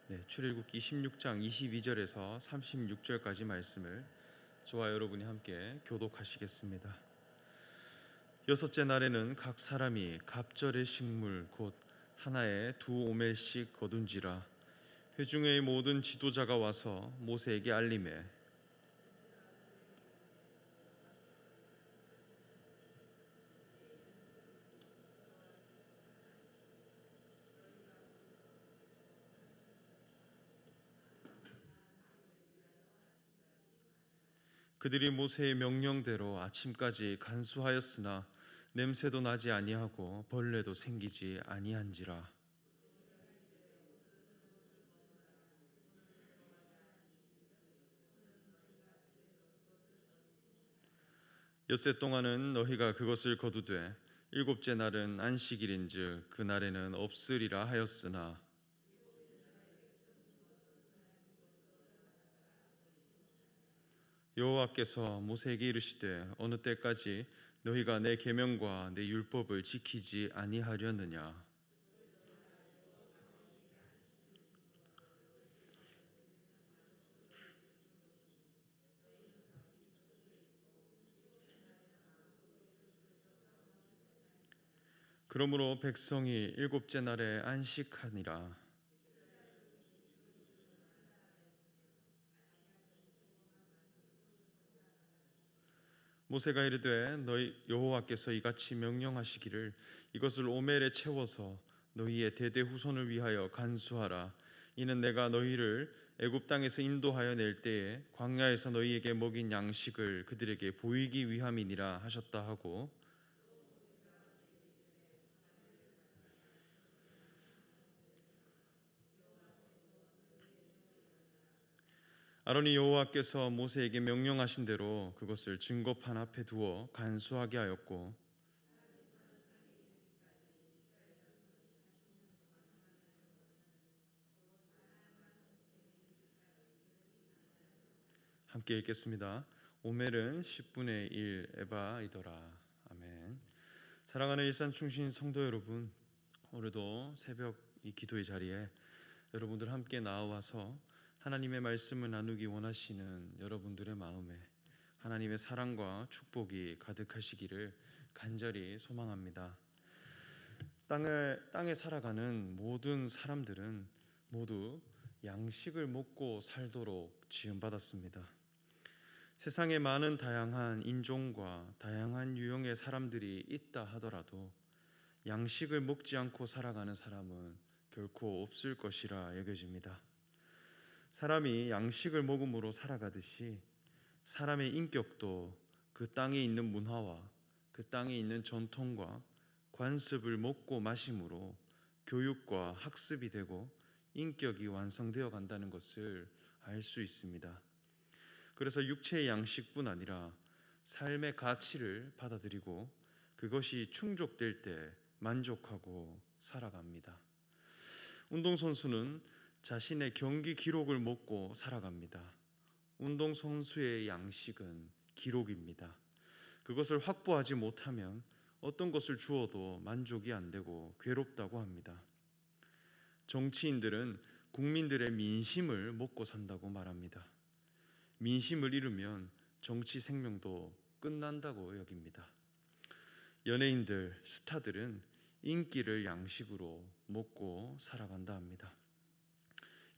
출애굽기 16장 22절에서 36절까지 말씀을 저와 여러분이 함께 교독하시겠습니다. 여섯째 날에는 각 사람이 갑절의 식물 곧 하나에 2오멜씩 거둔지라. 회중의 모든 지도자가 와서 모세에게 알리매 그들이 모세의 명령대로 아침까지 간수하였으나 냄새도 나지 아니하고 벌레도 생기지 아니한지라. 엿새 동안은 너희가 그것을 거두되 일곱째 날은 안식일인즉 그날에는 없으리라 하였으나 여호와께서 모세에게 이르시되 어느 때까지 너희가 내 계명과 내 율법을 지키지 아니하려느냐. 그러므로 백성이 일곱째 날에 안식하니라. 모세가 이르되 너희 여호와께서 이같이 명령하시기를 이것을 오멜에 채워서 너희의 대대 후손을 위하여 간수하라. 이는 내가 너희를 애굽 땅에서 인도하여 낼 때에 광야에서 너희에게 먹인 양식을 그들에게 보이기 위함이니라 하셨다 하고, 아론이 여호와께서 모세에게 명령하신 대로 그것을 증거판 앞에 두어 간수하게 하였고, 함께 읽겠습니다. 오멜은 10분의 1 에바이더라. 아멘. 사랑하는 일산충신 성도 여러분, 오늘도 새벽 이 기도의 자리에 여러분들 함께 나와서 하나님의 말씀을 나누기 원하시는 여러분들의 마음에 하나님의 사랑과 축복이 가득하시기를 간절히 소망합니다. 땅에 살아가는 모든 사람들은 모두 양식을 먹고 살도록 지음받았습니다. 세상에 많은 다양한 인종과 다양한 유형의 사람들이 있다 하더라도 양식을 먹지 않고 살아가는 사람은 결코 없을 것이라 여겨집니다. 사람이 양식을 먹음으로 살아가듯이 사람의 인격도 그 땅에 있는 문화와 그 땅에 있는 전통과 관습을 먹고 마심으로 교육과 학습이 되고 인격이 완성되어 간다는 것을 알 수 있습니다. 그래서 육체의 양식뿐 아니라 삶의 가치를 받아들이고 그것이 충족될 때 만족하고 살아갑니다. 운동선수는 자신의 경기 기록을 먹고 살아갑니다. 운동선수의 양식은 기록입니다. 그것을 확보하지 못하면 어떤 것을 주어도 만족이 안 되고 괴롭다고 합니다. 정치인들은 국민들의 민심을 먹고 산다고 말합니다. 민심을 잃으면 정치 생명도 끝난다고 여깁니다. 연예인들, 스타들은 인기를 양식으로 먹고 살아간다 합니다.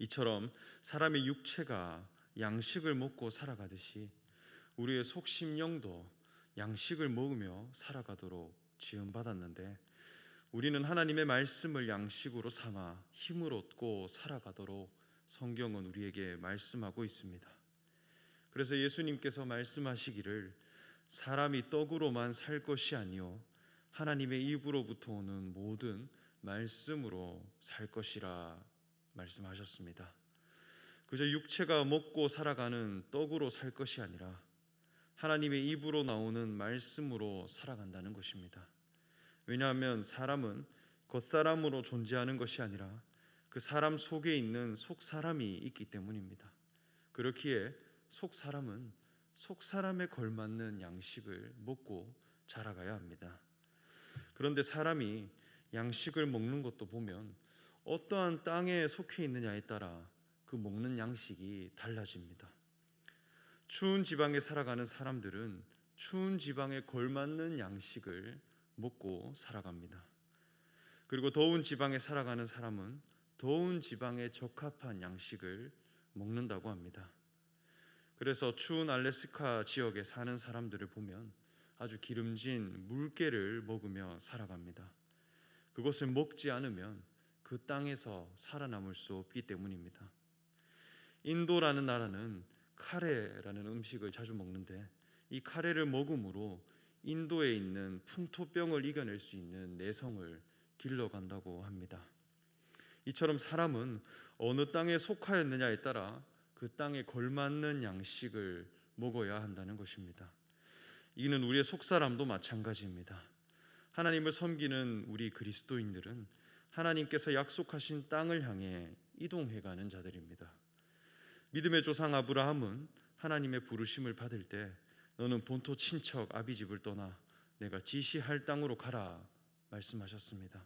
이처럼 사람의 육체가 양식을 먹고 살아가듯이 우리의 속심령도 양식을 먹으며 살아가도록 지음받았는데 우리는 하나님의 말씀을 양식으로 삼아 힘을 얻고 살아가도록 성경은 우리에게 말씀하고 있습니다. 그래서 예수님께서 말씀하시기를 사람이 떡으로만 살 것이 아니요 하나님의 입으로부터 오는 모든 말씀으로 살 것이라 말씀하셨습니다. 그저 육체가 먹고 살아가는 떡으로 살 것이 아니라 하나님의 입으로 나오는 말씀으로 살아간다는 것입니다. 왜냐하면 사람은 겉사람으로 존재하는 것이 아니라 그 사람 속에 있는 속사람이 있기 때문입니다. 그렇기에 속사람은 속사람에 걸맞는 양식을 먹고 자라가야 합니다. 그런데 사람이 양식을 먹는 것도 보면 어떠한 땅에 속해 있느냐에 따라 그 먹는 양식이 달라집니다. 추운 지방에 살아가는 사람들은 추운 지방에 걸맞는 양식을 먹고 살아갑니다. 그리고 더운 지방에 살아가는 사람은 더운 지방에 적합한 양식을 먹는다고 합니다. 그래서 추운 알래스카 지역에 사는 사람들을 보면 아주 기름진 물개를 먹으며 살아갑니다. 그것을 먹지 않으면 그 땅에서 살아남을 수 없기 때문입니다. 인도라는 나라는 카레라는 음식을 자주 먹는데 이 카레를 먹음으로 인도에 있는 풍토병을 이겨낼 수 있는 내성을 길러간다고 합니다. 이처럼 사람은 어느 땅에 속하였느냐에 따라 그 땅에 걸맞는 양식을 먹어야 한다는 것입니다. 이는 우리의 속사람도 마찬가지입니다. 하나님을 섬기는 우리 그리스도인들은 하나님께서 약속하신 땅을 향해 이동해가는 자들입니다. 믿음의 조상 아브라함은 하나님의 부르심을 받을 때 너는 본토 친척 아비집을 떠나 내가 지시할 땅으로 가라 말씀하셨습니다.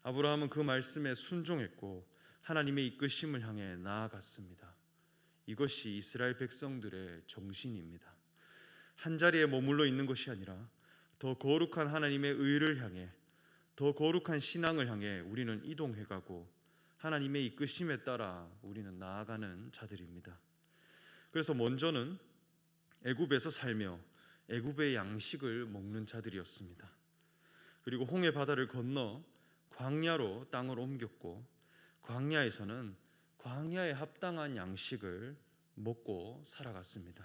아브라함은 그 말씀에 순종했고 하나님의 이끄심을 향해 나아갔습니다. 이것이 이스라엘 백성들의 정신입니다. 한자리에 머물러 있는 것이 아니라 더 거룩한 하나님의 의를 향해, 더 거룩한 신앙을 향해 우리는 이동해가고 하나님의 이끄심에 따라 우리는 나아가는 자들입니다. 그래서 먼저는 애굽에서 살며 애굽의 양식을 먹는 자들이었습니다. 그리고 홍해 바다를 건너 광야로 땅을 옮겼고 광야에서는 광야에 합당한 양식을 먹고 살아갔습니다.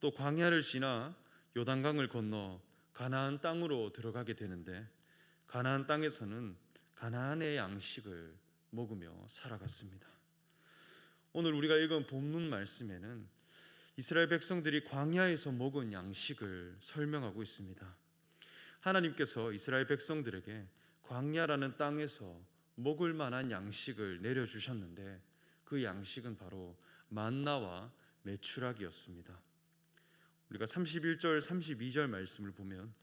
또 광야를 지나 요단강을 건너 가나안 땅으로 들어가게 되는데 가나안 땅에서는 가나안의 양식을 먹으며 살아갔습니다. 오늘 우리가 읽은 본문 말씀에는 이스라엘 백성들이 광야에서 먹은 양식을 설명하고 있습니다. 하나님께서 이스라엘 백성들에게 광야라는 땅에서 먹을 만한 양식을 내려주셨는데 그 양식은 바로 만나와 메추라기였습니다. 우리가 31절 32절 말씀을 보면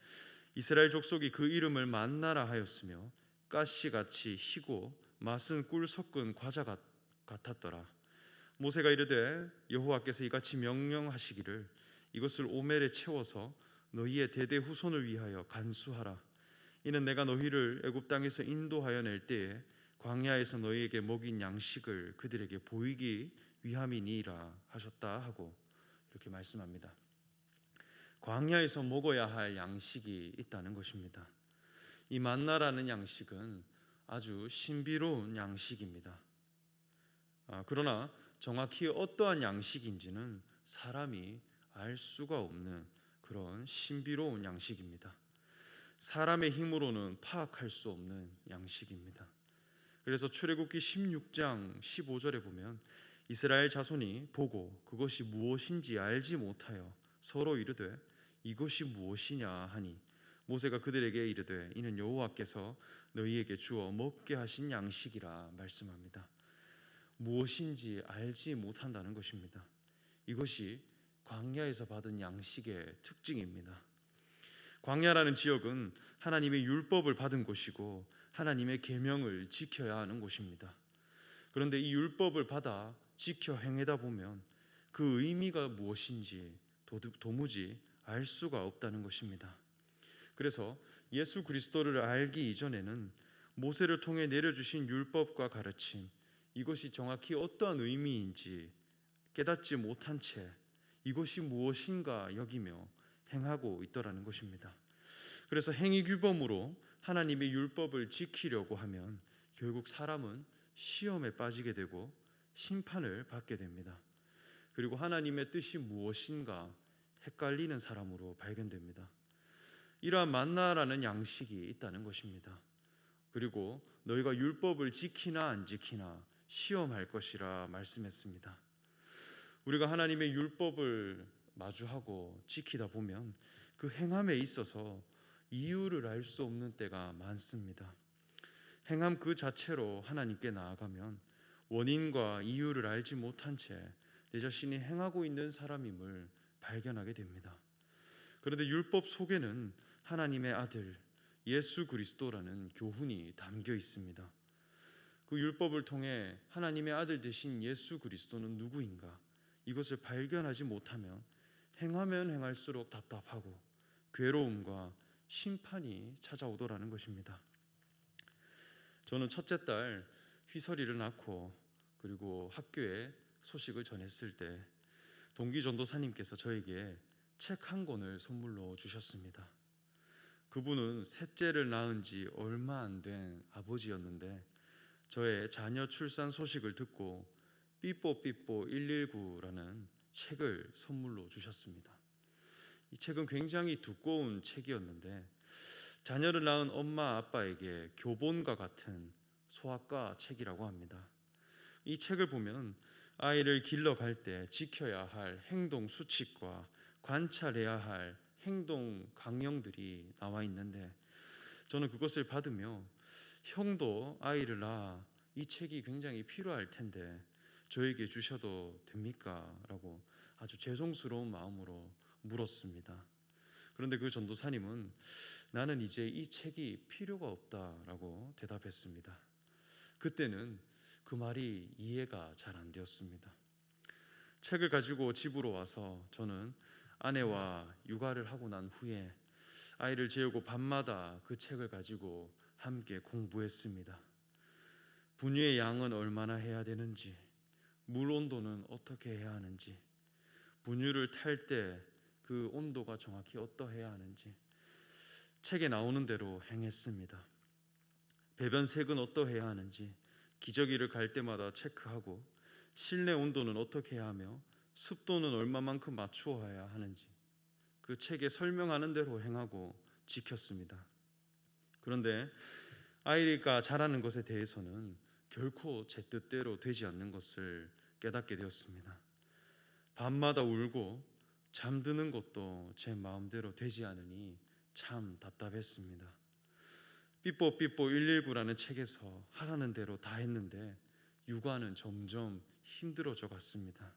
이스라엘 족속이 그 이름을 만나라 하였으며 가시같이 희고 맛은 꿀 섞은 과자 같았더라. 모세가 이르되 여호와께서 이같이 명령하시기를 이것을 오멜에 채워서 너희의 대대 후손을 위하여 간수하라. 이는 내가 너희를 애굽 땅에서 인도하여 낼 때에 광야에서 너희에게 먹인 양식을 그들에게 보이기 위함이니라 하셨다 하고 이렇게 말씀합니다. 광야에서 먹어야 할 양식이 있다는 것입니다. 이 만나라는 양식은 아주 신비로운 양식입니다. 그러나 정확히 어떠한 양식인지는 사람이 알 수가 없는 그런 신비로운 양식입니다. 사람의 힘으로는 파악할 수 없는 양식입니다. 그래서 출애굽기 16장 15절에 보면 이스라엘 자손이 보고 그것이 무엇인지 알지 못하여 서로 이르되 이것이 무엇이냐 하니 모세가 그들에게 이르되 이는 여호와께서 너희에게 주어 먹게 하신 양식이라 말씀합니다. 무엇인지 알지 못한다는 것입니다. 이것이 광야에서 받은 양식의 특징입니다. 광야라는 지역은 하나님의 율법을 받은 곳이고 하나님의 계명을 지켜야 하는 곳입니다. 그런데 이 율법을 받아 지켜 행하다 보면 그 의미가 무엇인지 도무지 알 수가 없다는 것입니다. 그래서 예수 그리스도를 알기 이전에는 모세를 통해 내려주신 율법과 가르침, 이것이 정확히 어떠한 의미인지 깨닫지 못한 채 이것이 무엇인가 여기며 행하고 있더라는 것입니다. 그래서 행위규범으로 하나님의 율법을 지키려고 하면 결국 사람은 시험에 빠지게 되고 심판을 받게 됩니다. 그리고 하나님의 뜻이 무엇인가 헷갈리는 사람으로 발견됩니다. 이러한 만나라는 양식이 있다는 것입니다. 그리고 너희가 율법을 지키나 안 지키나 시험할 것이라 말씀했습니다. 우리가 하나님의 율법을 마주하고 지키다 보면 그 행함에 있어서 이유를 알 수 없는 때가 많습니다. 행함 그 자체로 하나님께 나아가면 원인과 이유를 알지 못한 채 내 자신이 행하고 있는 사람임을 발견하게 됩니다. 그런데 율법 속에는 하나님의 아들 예수 그리스도라는 교훈이 담겨 있습니다. 그 율법을 통해 하나님의 아들 되신 예수 그리스도는 누구인가, 이것을 발견하지 못하면 행하면 행할수록 답답하고 괴로움과 심판이 찾아오더라는 것입니다. 저는 첫째 딸 휘설이를 낳고 그리고 학교에 소식을 전했을 때 동기 전도사님께서 저에게 책 한 권을 선물로 주셨습니다. 그분은 셋째를 낳은 지 얼마 안 된 아버지였는데 저의 자녀 출산 소식을 듣고 삐뽀삐뽀 119라는 책을 선물로 주셨습니다. 이 책은 굉장히 두꺼운 책이었는데 자녀를 낳은 엄마 아빠에게 교본과 같은 소아과 책이라고 합니다. 이 책을 보면 아이를 길러갈 때 지켜야 할 행동 수칙과 관찰해야 할 행동 강령들이 나와 있는데 저는 그것을 받으며 형도 아이를 낳아 이 책이 굉장히 필요할 텐데 저에게 주셔도 됩니까? 라고 아주 죄송스러운 마음으로 물었습니다. 그런데 그 전도사님은 나는 이제 이 책이 필요가 없다라고 대답했습니다. 그때는 그 말이 이해가 잘 안 되었습니다. 책을 가지고 집으로 와서 저는 아내와 육아를 하고 난 후에 아이를 재우고 밤마다 그 책을 가지고 함께 공부했습니다. 분유의 양은 얼마나 해야 되는지, 물 온도는 어떻게 해야 하는지, 분유를 탈 때 그 온도가 정확히 어떠해야 하는지 책에 나오는 대로 행했습니다. 배변색은 어떠해야 하는지 기저귀를 갈 때마다 체크하고 실내 온도는 어떻게 해야 하며 습도는 얼마만큼 맞추어야 하는지 그 책에 설명하는 대로 행하고 지켰습니다. 그런데 아이가 자라는 것에 대해서는 결코 제 뜻대로 되지 않는 것을 깨닫게 되었습니다. 밤마다 울고 잠드는 것도 제 마음대로 되지 않으니 참 답답했습니다. 삐뽀삐뽀 119라는 책에서 하라는 대로 다 했는데 육아는 점점 힘들어져 갔습니다.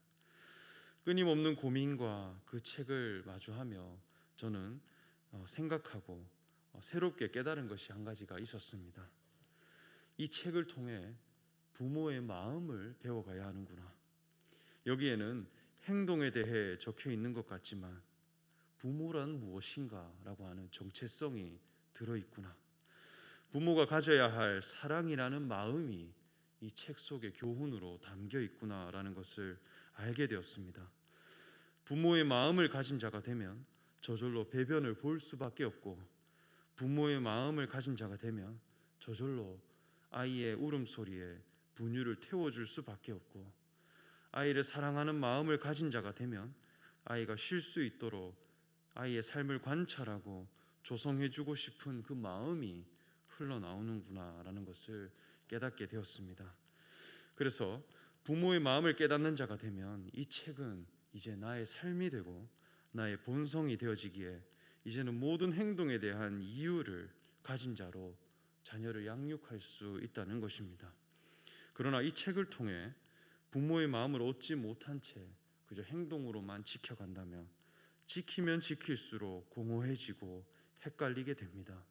끊임없는 고민과 그 책을 마주하며 저는 생각하고 새롭게 깨달은 것이 한 가지가 있었습니다. 이 책을 통해 부모의 마음을 배워가야 하는구나. 여기에는 행동에 대해 적혀 있는 것 같지만 부모란 무엇인가 라고 하는 정체성이 들어있구나. 부모가 가져야 할 사랑이라는 마음이 이 책 속의 교훈으로 담겨 있구나라는 것을 알게 되었습니다. 부모의 마음을 가진 자가 되면 저절로 배변을 볼 수밖에 없고 부모의 마음을 가진 자가 되면 저절로 아이의 울음소리에 분유를 태워줄 수밖에 없고 아이를 사랑하는 마음을 가진 자가 되면 아이가 쉴 수 있도록 아이의 삶을 관찰하고 조성해주고 싶은 그 마음이 흘러나오는구나라는 것을 깨닫게 되었습니다. 그래서 부모의 마음을 깨닫는 자가 되면 이 책은 이제 나의 삶이 되고 나의 본성이 되어지기에 이제는 모든 행동에 대한 이유를 가진 자로 자녀를 양육할 수 있다는 것입니다. 그러나 이 책을 통해 부모의 마음을 얻지 못한 채 그저 행동으로만 지켜간다면 지키면 지킬수록 공허해지고 헷갈리게 됩니다.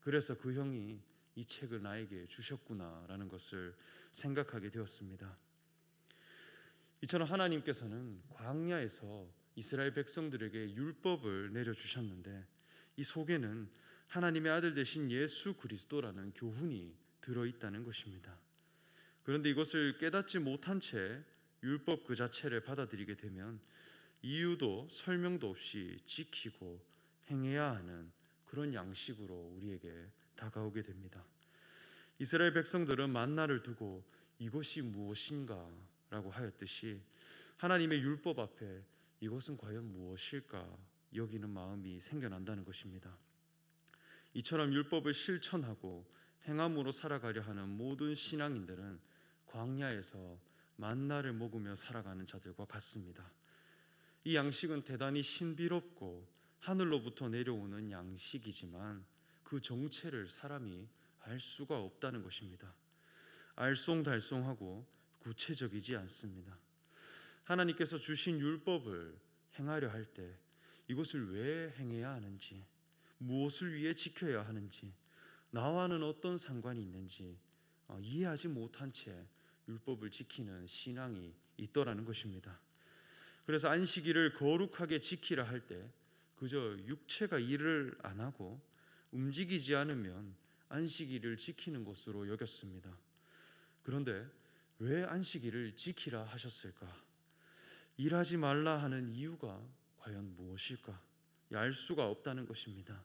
그래서 그 형이 이 책을 나에게 주셨구나라는 것을 생각하게 되었습니다. 이처럼 하나님께서는 광야에서 이스라엘 백성들에게 율법을 내려주셨는데 이 속에는 하나님의 아들 되신 예수 그리스도라는 교훈이 들어있다는 것입니다. 그런데 이것을 깨닫지 못한 채 율법 그 자체를 받아들이게 되면 이유도 설명도 없이 지키고 행해야 하는 그런 양식으로 우리에게 다가오게 됩니다. 이스라엘 백성들은 만나를 두고 이것이 무엇인가 라고 하였듯이 하나님의 율법 앞에 이것은 과연 무엇일까 여기는 마음이 생겨난다는 것입니다. 이처럼 율법을 실천하고 행함으로 살아가려 하는 모든 신앙인들은 광야에서 만나를 먹으며 살아가는 자들과 같습니다. 이 양식은 대단히 신비롭고 하늘로부터 내려오는 양식이지만 그 정체를 사람이 알 수가 없다는 것입니다. 알쏭달쏭하고 구체적이지 않습니다. 하나님께서 주신 율법을 행하려 할 때 이것을 왜 행해야 하는지, 무엇을 위해 지켜야 하는지, 나와는 어떤 상관이 있는지 이해하지 못한 채 율법을 지키는 신앙이 있더라는 것입니다. 그래서 안식일을 거룩하게 지키라 할 때 그저 육체가 일을 안 하고 움직이지 않으면 안식일을 지키는 것으로 여겼습니다. 그런데 왜 안식일을 지키라 하셨을까? 일하지 말라 하는 이유가 과연 무엇일까? 알 수가 없다는 것입니다.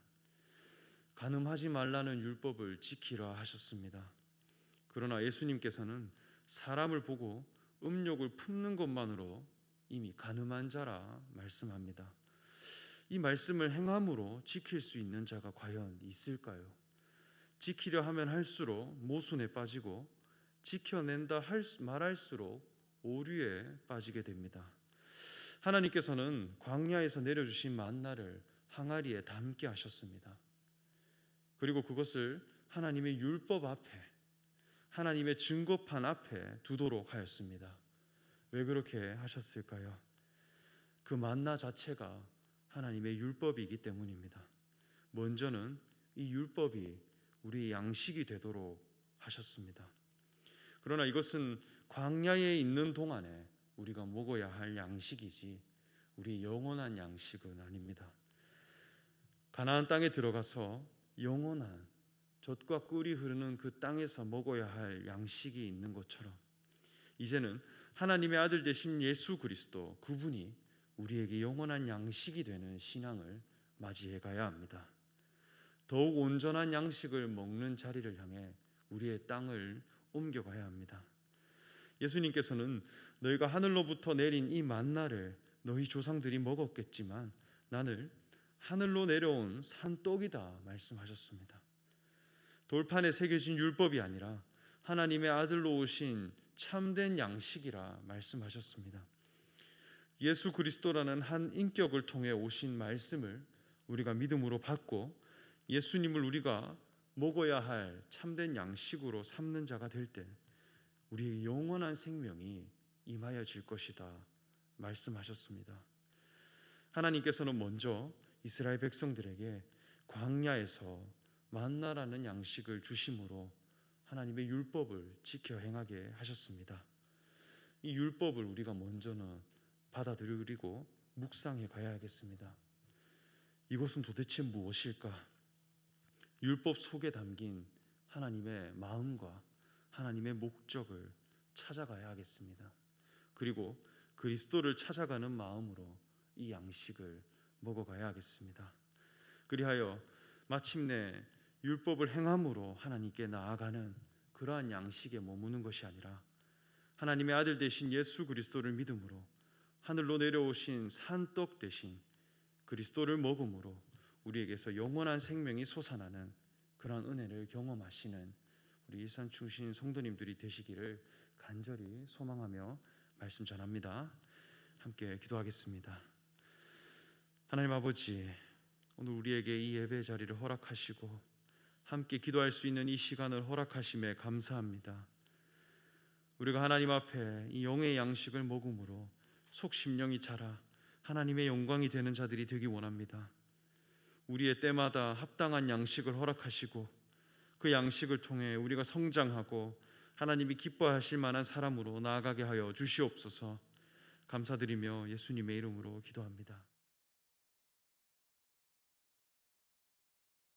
간음하지 말라는 율법을 지키라 하셨습니다. 그러나 예수님께서는 사람을 보고 음욕을 품는 것만으로 이미 간음한 자라 말씀합니다. 이 말씀을 행함으로 지킬 수 있는 자가 과연 있을까요? 지키려 하면 할수록 모순에 빠지고 지켜낸다 말할수록 오류에 빠지게 됩니다. 하나님께서는 광야에서 내려주신 만나를 항아리에 담게 하셨습니다. 그리고 그것을 하나님의 율법 앞에, 하나님의 증거판 앞에 두도록 하였습니다. 왜 그렇게 하셨을까요? 그 만나 자체가 하나님의 율법이기 때문입니다. 먼저는 이 율법이 우리의 양식이 되도록 하셨습니다. 그러나 이것은 광야에 있는 동안에 우리가 먹어야 할 양식이지 우리의 영원한 양식은 아닙니다. 가나안 땅에 들어가서 영원한 젖과 꿀이 흐르는 그 땅에서 먹어야 할 양식이 있는 것처럼 이제는 하나님의 아들 되신 예수 그리스도 그분이 우리에게 영원한 양식이 되는 신앙을 맞이해 가야 합니다. 더욱 온전한 양식을 먹는 자리를 향해 우리의 땅을 옮겨가야 합니다. 예수님께서는 너희가 하늘로부터 내린 이 만나를 너희 조상들이 먹었겠지만 나는 하늘로 내려온 산떡이다 말씀하셨습니다. 돌판에 새겨진 율법이 아니라 하나님의 아들로 오신 참된 양식이라 말씀하셨습니다. 예수 그리스도라는 한 인격을 통해 오신 말씀을 우리가 믿음으로 받고 예수님을 우리가 먹어야 할 참된 양식으로 삼는 자가 될 때 우리의 영원한 생명이 임하여질 것이다 말씀하셨습니다. 하나님께서는 먼저 이스라엘 백성들에게 광야에서 만나라는 양식을 주심으로 하나님의 율법을 지켜 행하게 하셨습니다. 이 율법을 우리가 먼저는 받아들이고 묵상해 가야 하겠습니다. 이것은 도대체 무엇일까? 율법 속에 담긴 하나님의 마음과 하나님의 목적을 찾아가야 하겠습니다. 그리고 그리스도를 찾아가는 마음으로 이 양식을 먹어가야 하겠습니다. 그리하여 마침내 율법을 행함으로 하나님께 나아가는 그러한 양식에 머무는 것이 아니라 하나님의 아들 되신 예수 그리스도를 믿음으로 하늘로 내려오신 산떡 되신 그리스도를 먹음으로 우리에게서 영원한 생명이 솟아나는 그러한 은혜를 경험하시는 우리 일산 충신 성도님들이 되시기를 간절히 소망하며 말씀 전합니다. 함께 기도하겠습니다. 하나님 아버지, 오늘 우리에게 이 예배 자리를 허락하시고 함께 기도할 수 있는 이 시간을 허락하심에 감사합니다. 우리가 하나님 앞에 이 영의 양식을 먹음으로 속 심령이 자라 하나님의 영광이 되는 자들이 되기 원합니다. 우리의 때마다 합당한 양식을 허락하시고 그 양식을 통해 우리가 성장하고 하나님이 기뻐하실 만한 사람으로 나아가게 하여 주시옵소서. 감사드리며 예수님의 이름으로 기도합니다.